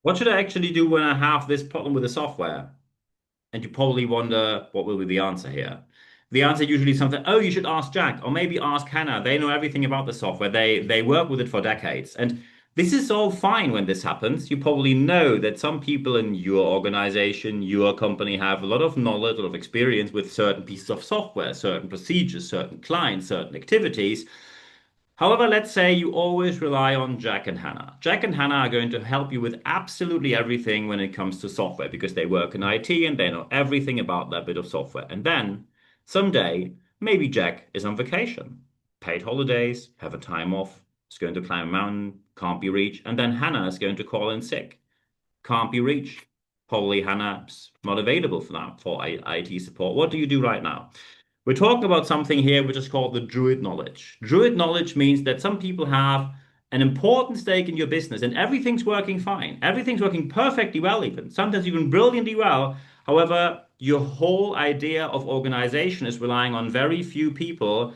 What should I actually do when I have this problem with the software? And you probably wonder what will be the answer here. The answer usually is something, oh, you should ask Jack, or maybe ask Hannah. They know everything about the software. They work with it for decades. And this is all fine when this happens. You probably know that some people in your organization, your company have a lot of knowledge, a lot of experience with certain pieces of software, certain procedures, certain clients, certain activities. However, let's say you always rely on Jack and Hannah. Jack and Hannah are going to help you with absolutely everything when it comes to software because they work in IT and they know everything about that bit of software. And then someday, maybe Jack is on vacation, paid holidays, have a time off, is going to climb a mountain, can't be reached. And then Hannah is going to call in sick, can't be reached. Probably Hannah's not available for now for IT support. What do you do right now? We're talking about something here which is called the Druid Knowledge. Druid Knowledge means that some people have an important stake in your business and everything's working fine. Everything's working perfectly well, even sometimes even brilliantly well. However, your whole idea of organization is relying on very few people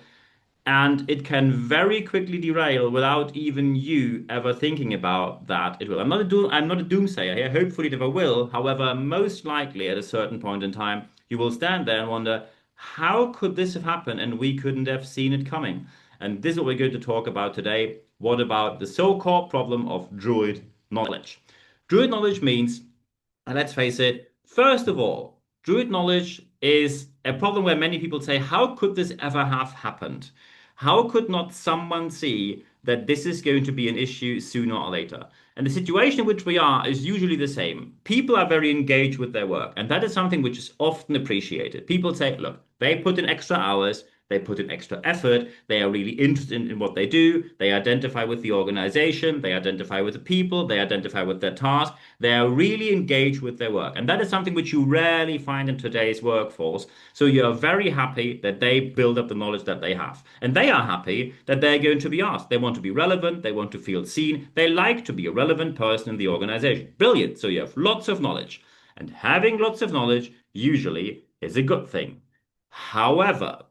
and it can very quickly derail without even you ever thinking about that it will. I'm not a doomsayer here. Hopefully, it never will. However, most likely at a certain point in time, you will stand there and wonder, how could this have happened and we couldn't have seen it coming? And this is what we're going to talk about today. What about the so-called problem of Druid knowledge? Druid knowledge means, and let's face it, first of all, Druid knowledge is a problem where many people say, how could this ever have happened? How could not someone see that this is going to be an issue sooner or later? And the situation in which we are is usually the same. People are very engaged with their work, and that is something which is often appreciated. People say, look, they put in extra hours, they put in extra effort. They are really interested in what they do. They identify with the organization. They identify with the people. They identify with their task. They are really engaged with their work. And that is something which you rarely find in today's workforce. So you're very happy that they build up the knowledge that they have. And they are happy that they're going to be asked. They want to be relevant. They want to feel seen. They like to be a relevant person in the organization. Brilliant. So you have lots of knowledge. And having lots of knowledge usually is a good thing. However,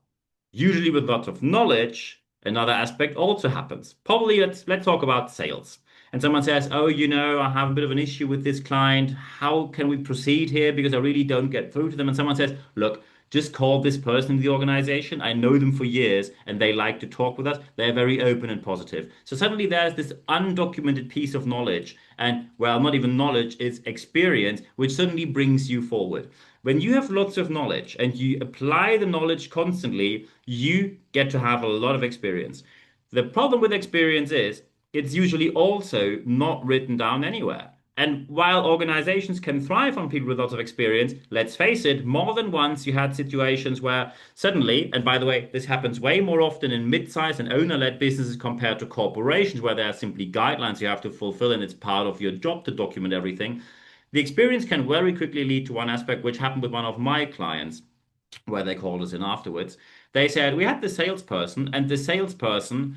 usually with lots of knowledge, another aspect also happens. Probably let's talk about sales. And someone says, "Oh, I have a bit of an issue with this client. How can we proceed here? Because I really don't get through to them." And someone says, "Look, just call this person in the organization. I know them for years and they like to talk with us. They're very open and positive." So suddenly there's this undocumented piece of knowledge, and well, not even knowledge, it's experience, which suddenly brings you forward. When you have lots of knowledge and you apply the knowledge constantly, you get to have a lot of experience. The problem with experience is it's usually also not written down anywhere. And while organizations can thrive on people with lots of experience, let's face it, more than once you had situations where suddenly, and by the way, this happens way more often in mid-sized and owner-led businesses compared to corporations where there are simply guidelines you have to fulfill and it's part of your job to document everything. The experience can very quickly lead to one aspect, which happened with one of my clients, where they called us in afterwards. They said, we had the salesperson, and the salesperson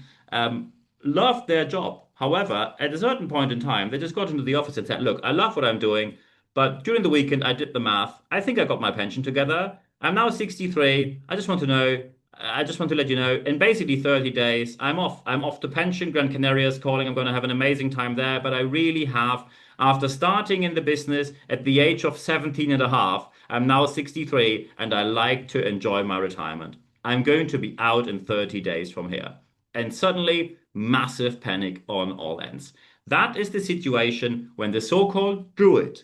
loved their job. However, at a certain point in time, they just got into the office and said, look, I love what I'm doing, but during the weekend, I did the math. I think I got my pension together. I'm now 63. I just want to let you know, in basically 30 days, I'm off. I'm off to pension. Gran Canaria is calling. I'm going to have an amazing time there. But I really have, after starting in the business at the age of 17 and a half, I'm now 63 and I like to enjoy my retirement. I'm going to be out in 30 days from here. And suddenly, massive panic on all ends. That is the situation when the so-called druid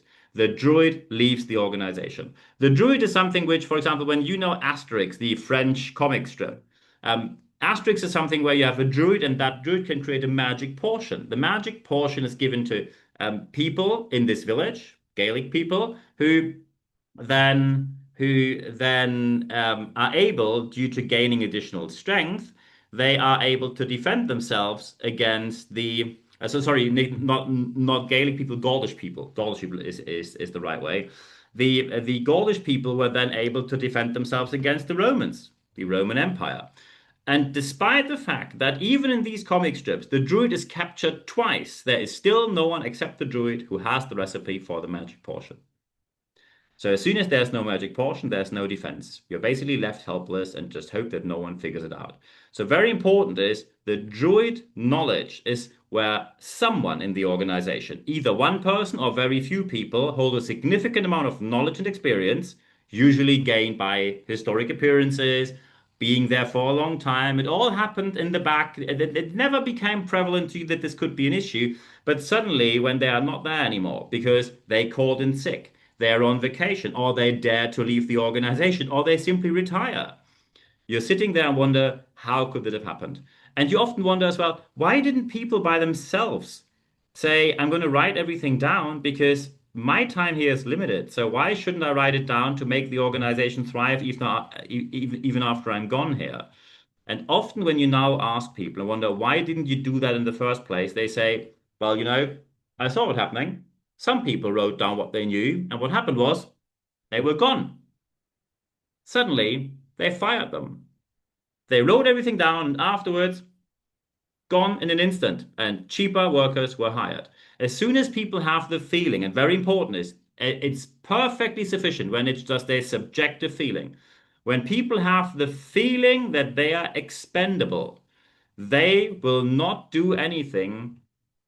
leaves the organization. The druid is something which, for example, when you know Asterix, the French comic strip, Asterix is something where you have a druid and that druid can create a magic potion. The magic potion is given to people in this village, Gaelic people, who then are able, due to gaining additional strength, they are able to defend themselves against the sorry, not Gaelic people, Gaulish people. Gaulish people is the right way. The Gaulish people were then able to defend themselves against the Romans, the Roman Empire. And despite the fact that even in these comic strips, the druid is captured twice, there is still no one except the druid who has the recipe for the magic potion. So as soon as there's no magic potion, there's no defense. You're basically left helpless and just hope that no one figures it out. So very important is the druid knowledge is where someone in the organization, either one person or very few people, hold a significant amount of knowledge and experience, usually gained by historic appearances, being there for a long time. It all happened in the back. It never became prevalent to you that this could be an issue. But suddenly, when they are not there anymore because they called in sick, they're on vacation, or they dare to leave the organization, or they simply retire. You're sitting there and wonder, how could that have happened? And you often wonder as well, why didn't people by themselves say, I'm going to write everything down because my time here is limited. So why shouldn't I write it down to make the organization thrive even after I'm gone here? And often when you now ask people and wonder, why didn't you do that in the first place? They say, well, I saw it happening. Some people wrote down what they knew, and what happened was they were gone. Suddenly, they fired them. They wrote everything down, and afterwards, gone in an instant, and cheaper workers were hired. As soon as people have the feeling, and very important is, it's perfectly sufficient when it's just a subjective feeling. When people have the feeling that they are expendable, they will not do anything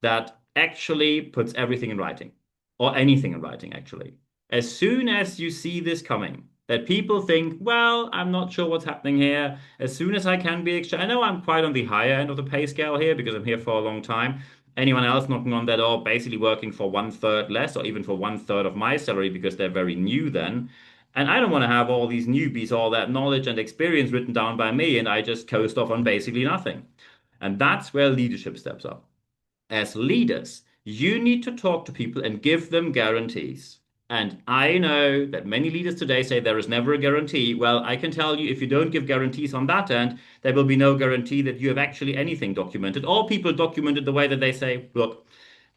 that actually puts everything in writing, or anything in writing, actually. As soon as you see this coming, that people think, well, I'm not sure what's happening here. As soon as I can be exchanged, I know I'm quite on the higher end of the pay scale here because I'm here for a long time. Anyone else knocking on that door, basically working for one third less, or even for one third of my salary because they're very new then. And I don't want to have all these newbies, all that knowledge and experience written down by me, and I just coast off on basically nothing. And that's where leadership steps up. As leaders, you need to talk to people and give them guarantees. And I know that many leaders today say there is never a guarantee. Well, I can tell you if you don't give guarantees on that end, there will be no guarantee that you have actually anything documented. All people document it the way that they say, look,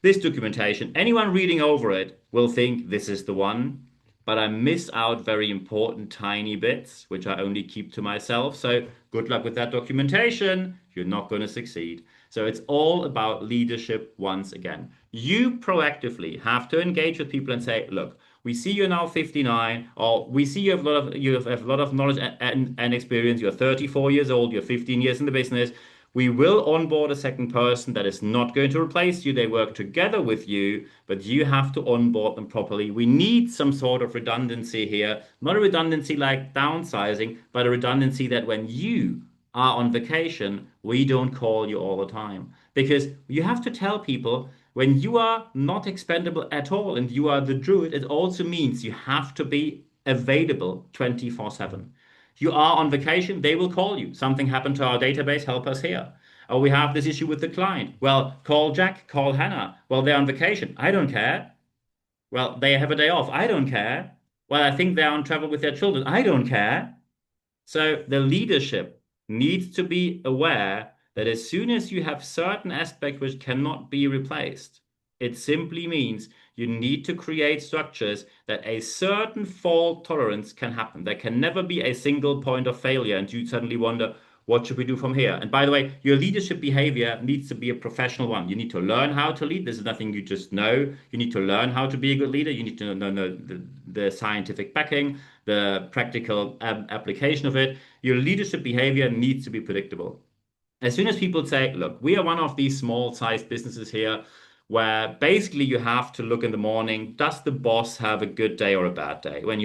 this documentation, anyone reading over it will think this is the one, but I miss out very important tiny bits, which I only keep to myself. So good luck with that documentation. You're not going to succeed. So it's all about leadership once again. You proactively have to engage with people and say, look, we see you're now 59, or we see you have a lot of knowledge and experience. You're 34 years old, you're 15 years in the business. We will onboard a second person that is not going to replace you. They work together with you, but you have to onboard them properly. We need some sort of redundancy here, not a redundancy like downsizing, but a redundancy that when you are on vacation, we don't call you all the time. Because you have to tell people when you are not expendable at all and you are the druid, it also means you have to be available 24/7. You are on vacation, they will call you. Something happened to our database, help us here. Or we have this issue with the client. Well, call Jack, call Hannah. Well, they're on vacation. I don't care. Well, they have a day off. I don't care. Well, I think they're on travel with their children. I don't care. So the leadership needs to be aware that as soon as you have certain aspects which cannot be replaced, it simply means you need to create structures that a certain fault tolerance can happen. There can never be a single point of failure, and you suddenly wonder, what should we do from here? And by the way, your leadership behavior needs to be a professional one. You need to learn how to lead. This is nothing you just know. You need to learn how to be a good leader. You need to know the scientific backing, the practical application of it. Your leadership behavior needs to be predictable. As soon as people say, look, we are one of these small sized businesses here where basically you have to look in the morning, does the boss have a good day or a bad day? When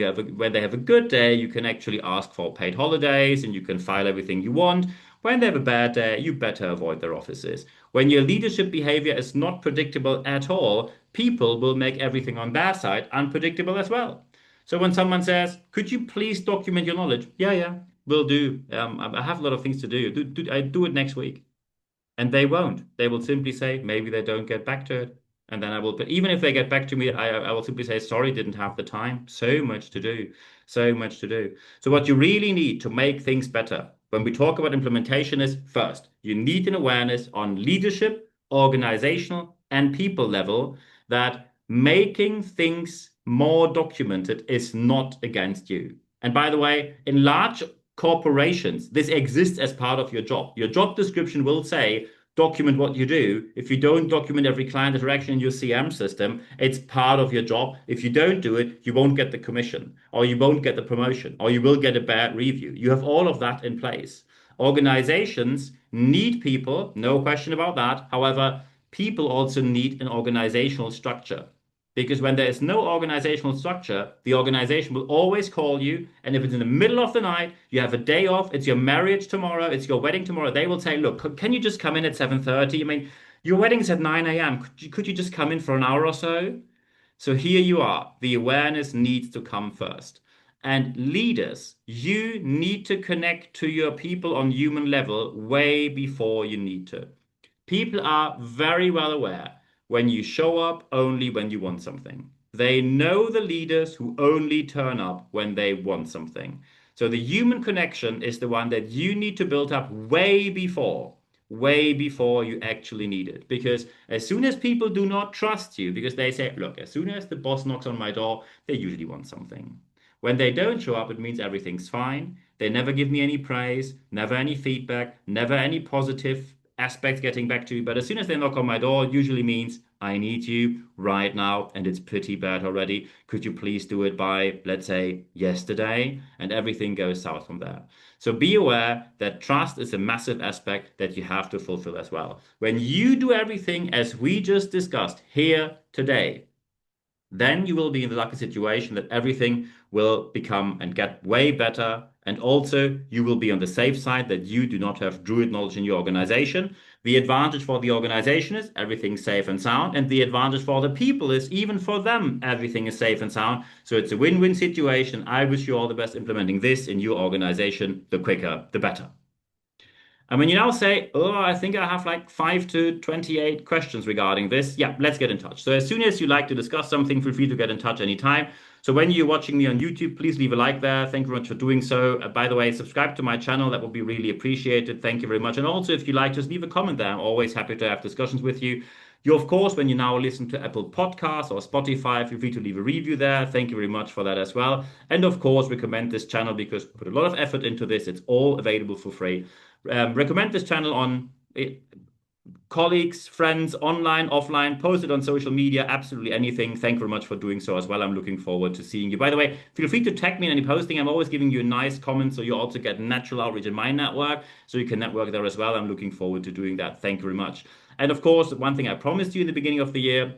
they have a good day, you can actually ask for paid holidays and you can file everything you want. When they have a bad day, you better avoid their offices. When your leadership behavior is not predictable at all, people will make everything on their side unpredictable as well. So when someone says, could you please document your knowledge? Yeah, yeah, will do. I have a lot of things to do. I do it next week. And they won't. They will simply say, maybe they don't get back to it. And then I will, but even if they get back to me, I will simply say, sorry, didn't have the time. So much to do. So much to do. So what you really need to make things better when we talk about implementation is first, you need an awareness on leadership, organizational, and people level that making things more documented is not against you. And by the way, in large corporations, this exists as part of your job. Your job description will say, document what you do. If you don't document every client interaction in your CM system, it's part of your job. If you don't do it, you won't get the commission, or you won't get the promotion, or you will get a bad review. You have all of that in place. Organizations need people, no question about that. However, people also need an organizational structure. Because when there is no organizational structure, the organization will always call you. And if it's in the middle of the night, you have a day off, it's your marriage tomorrow, it's your wedding tomorrow, they will say, look, can you just come in at 7:30? I mean, your wedding's at 9 a.m. Could you just come in for an hour or so? So here you are. The awareness needs to come first. And leaders, you need to connect to your people on human level way before you need to. People are very well aware when you show up only when you want something. They know the leaders who only turn up when they want something. So the human connection is the one that you need to build up way before you actually need it. Because as soon as people do not trust you, because they say, look, as soon as the boss knocks on my door, they usually want something. When they don't show up, it means everything's fine. They never give me any praise, never any feedback, never any positive aspects getting back to you. But as soon as they knock on my door, it usually means I need you right now, and it's pretty bad already. Could you please do it by, let's say, yesterday? And everything goes south from there. So be aware that trust is a massive aspect that you have to fulfill as well. When you do everything as we just discussed here today, then you will be in the lucky situation that everything will become and get way better. And also, you will be on the safe side that you do not have Druid knowledge in your organization. The advantage for the organization is everything's safe and sound. And the advantage for the people is even for them, everything is safe and sound. So it's a win-win situation. I wish you all the best implementing this in your organization. The quicker, the better. And when you now say, oh, I think I have like 5 to 28 questions regarding this, yeah, let's get in touch. So as soon as you like to discuss something, feel free to get in touch anytime. So when you're watching me on YouTube, please leave a like there. Thank you very much for doing so. By the way, subscribe to my channel. That would be really appreciated. Thank you very much. And also, if you like, just leave a comment there. I'm always happy to have discussions with you. You, of course, when you now listen to Apple Podcasts or Spotify, feel free to leave a review there. Thank you very much for that as well. And of course, recommend this channel because we put a lot of effort into this. It's all available for free. Recommend this channel on colleagues, friends, online, offline, post it on social media, absolutely anything. Thank you very much for doing so as well. I'm looking forward to seeing you. By the way, feel free to tag me in any posting. I'm always giving you a nice comment so you also get natural outreach in my network so you can network there as well. I'm looking forward to doing that. Thank you very much. And of course, one thing I promised you in the beginning of the year,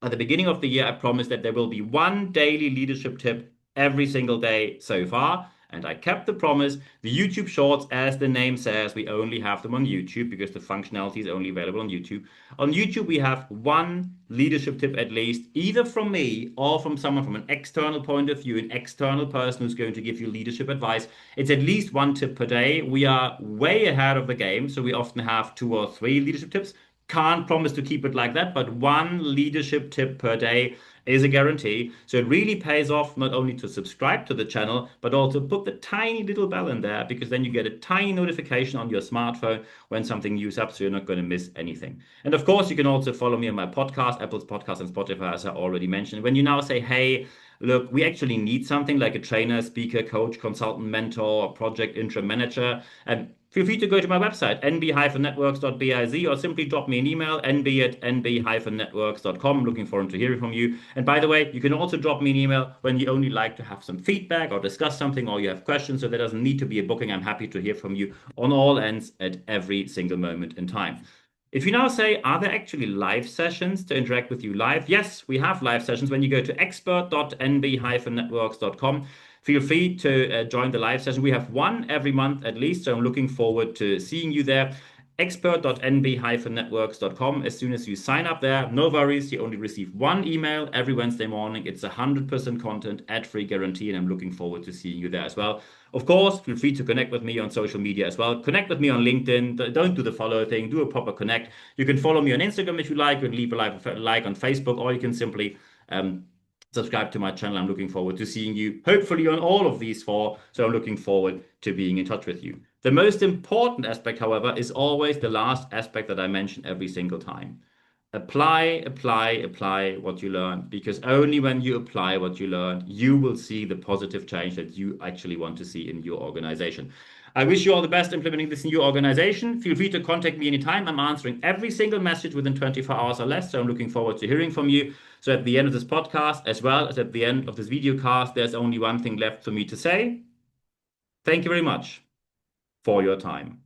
at the beginning of the year, I promised that there will be one daily leadership tip every single day so far. And I kept the promise. The YouTube Shorts, as the name says, we only have them on YouTube because the functionality is only available on YouTube. On YouTube, we have one leadership tip at least, either from me or from someone from an external point of view, an external person who's going to give you leadership advice. It's at least one tip per day. We are way ahead of the game, so we often have 2 or 3 leadership tips. Can't promise to keep it like that, but one leadership tip per day is a guarantee. So it really pays off not only to subscribe to the channel, but also put the tiny little bell in there because then you get a tiny notification on your smartphone when something new's up, so you're not going to miss anything. And of course, you can also follow me on my podcast, Apple's podcast and Spotify, as I already mentioned. When you now say, hey, look, we actually need something like a trainer, speaker, coach, consultant, mentor, project interim manager, and feel free to go to my website, nb-networks.biz, or simply drop me an email, nb@nb-networks.com. Looking forward to hearing from you. And by the way, you can also drop me an email when you only like to have some feedback or discuss something or you have questions. So there doesn't need to be a booking. I'm happy to hear from you on all ends at every single moment in time. If you now say, are there actually live sessions to interact with you live? Yes, we have live sessions. When you go to expert.nb-networks.com, feel free to join the live session. We have one every month at least, so I'm looking forward to seeing you there. expert.nb-networks.com. As soon as you sign up there, no worries, you only receive one email every Wednesday morning. It's 100% content, ad-free guarantee, and I'm looking forward to seeing you there as well. Of course, feel free to connect with me on social media as well. Connect with me on LinkedIn. Don't do the follow thing. Do a proper connect. You can follow me on Instagram if you like. You can leave a like on Facebook, or you can simply subscribe to my channel. I'm looking forward to seeing you, hopefully on all of these 4. So I'm looking forward to being in touch with you. The most important aspect, however, is always the last aspect that I mention every single time. Apply, apply, apply what you learn, because only when you apply what you learn, you will see the positive change that you actually want to see in your organization. I wish you all the best implementing this in your organization. Feel free to contact me anytime. I'm answering every single message within 24 hours or less, so I'm looking forward to hearing from you. So at the end of this podcast, as well as at the end of this video cast, there's only one thing left for me to say. Thank you very much for your time.